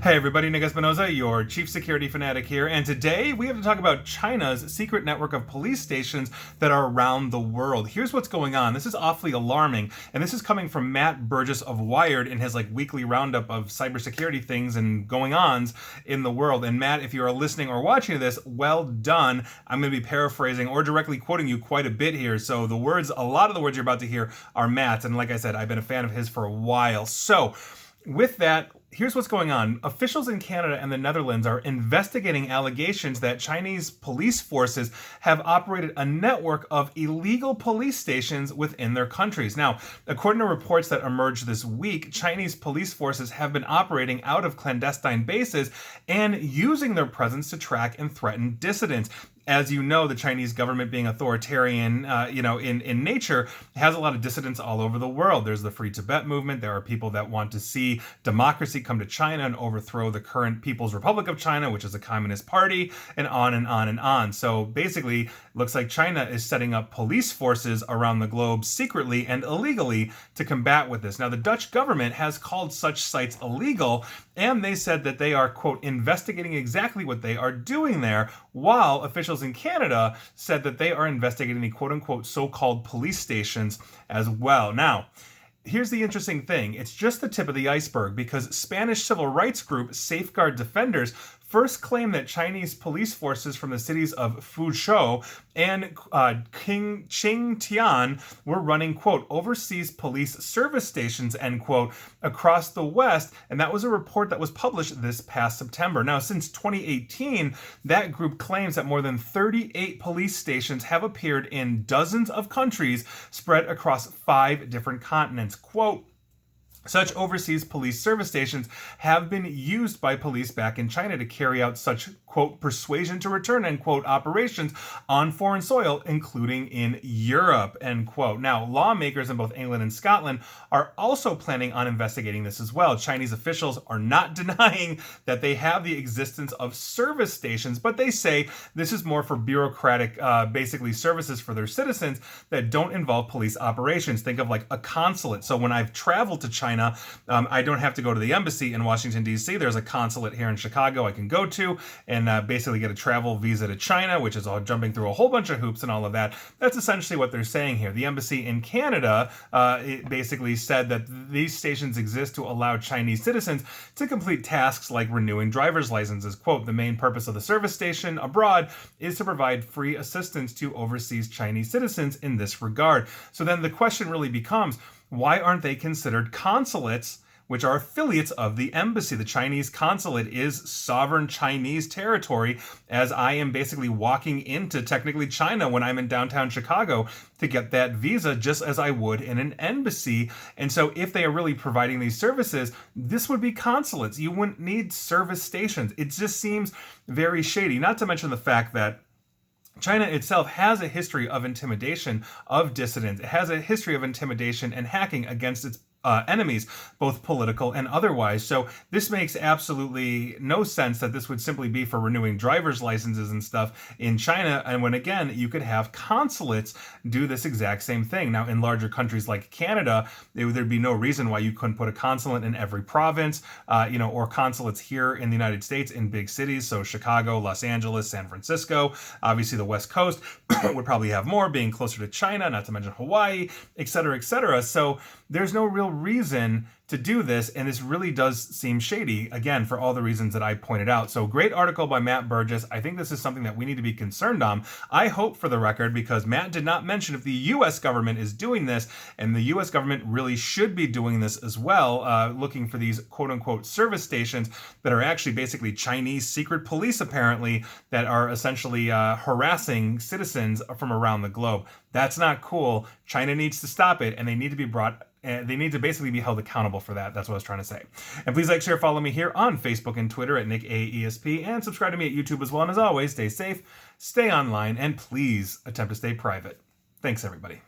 Hey everybody, Nick Espinoza, your chief security fanatic here, and today we have to talk about China's secret network of police stations that are around the world. Here's what's going on. This is awfully alarming, and this is coming from Matt Burgess of Wired in his weekly roundup of cybersecurity things and going-ons in the world. And Matt, if you are listening or watching to this, well done. I'm going to be paraphrasing or directly quoting you quite a bit here. So a lot of the words you're about to hear are Matt's, and like I said, I've been a fan of his for a while. So with that, here's what's going on. Officials in Canada and the Netherlands are investigating allegations that Chinese police forces have operated a network of illegal police stations within their countries. Now, according to reports that emerged this week, Chinese police forces have been operating out of clandestine bases and using their presence to track and threaten dissidents. As you know, the Chinese government, being authoritarian, in nature, has a lot of dissidents all over the world. There's the Free Tibet movement. There are people that want to see democracy come to China and overthrow the current People's Republic of China, which is a communist party, and on and on and on. So basically, it looks like China is setting up police forces around the globe secretly and illegally to combat with this. Now, the Dutch government has called such sites illegal, and they said that they are, quote, investigating exactly what they are doing there, while officials in Canada said that they are investigating the quote-unquote so-called police stations as well. Now, here's the interesting thing. It's just the tip of the iceberg, because Spanish civil rights group Safeguard Defenders first claimed that Chinese police forces from the cities of Fuzhou and Qingtian were running, quote, overseas police service stations, end quote, across the West. And that was a report that was published this past September. Now, since 2018, that group claims that more than 38 police stations have appeared in dozens of countries spread across 5 different continents. Quote, such overseas police service stations have been used by police back in China to carry out such, quote, persuasion to return, end quote, operations on foreign soil, including in Europe, end quote. Now, lawmakers in both England and Scotland are also planning on investigating this as well. Chinese officials are not denying that they have the existence of service stations, but they say this is more for bureaucratic, basically services for their citizens that don't involve police operations. Think of like a consulate. So when I've traveled to China, I don't have to go to the embassy in Washington, D.C. There's a consulate here in Chicago I can go to and basically get a travel visa to China, which is all jumping through a whole bunch of hoops and all of that. That's essentially what they're saying here. The embassy in Canada it basically said that these stations exist to allow Chinese citizens to complete tasks like renewing driver's licenses. Quote, the main purpose of the service station abroad is to provide free assistance to overseas Chinese citizens in this regard. So then the question really becomes, why aren't they considered consulates, which are affiliates of the embassy? The Chinese consulate is sovereign Chinese territory, as I am basically walking into technically China when I'm in downtown Chicago to get that visa, just as I would in an embassy. And so if they are really providing these services, this would be consulates. You wouldn't need service stations. It just seems very shady, not to mention the fact that China itself has a history of intimidation of dissidents. It has a history of intimidation and hacking against its enemies, both political and otherwise. So this makes absolutely no sense that this would simply be for renewing driver's licenses and stuff in China. And when, again, you could have consulates do this exact same thing. Now, in larger countries like Canada, there'd be no reason why you couldn't put a consulate in every province, or consulates here in the United States in big cities. So Chicago, Los Angeles, San Francisco, obviously the West Coast would probably have more, being closer to China, not to mention Hawaii, et cetera, et cetera. So there's no real reason to do this, and this really does seem shady, again, for all the reasons that I pointed out. So great article by Matt Burgess. I think this is something that we need to be concerned on. I hope, for the record, because Matt did not mention if the U.S. government is doing this, and the U.S. government really should be doing this as well, looking for these quote-unquote service stations that are actually basically Chinese secret police, apparently, that are essentially harassing citizens from around the globe. That's not cool. China needs to stop it, and they need to be they need to basically be held accountable for that. That's what I was trying to say. And please like, share, follow me here on Facebook and Twitter at NickAESP, and subscribe to me at YouTube as well. And as always, stay safe, stay online, and please attempt to stay private. Thanks, everybody.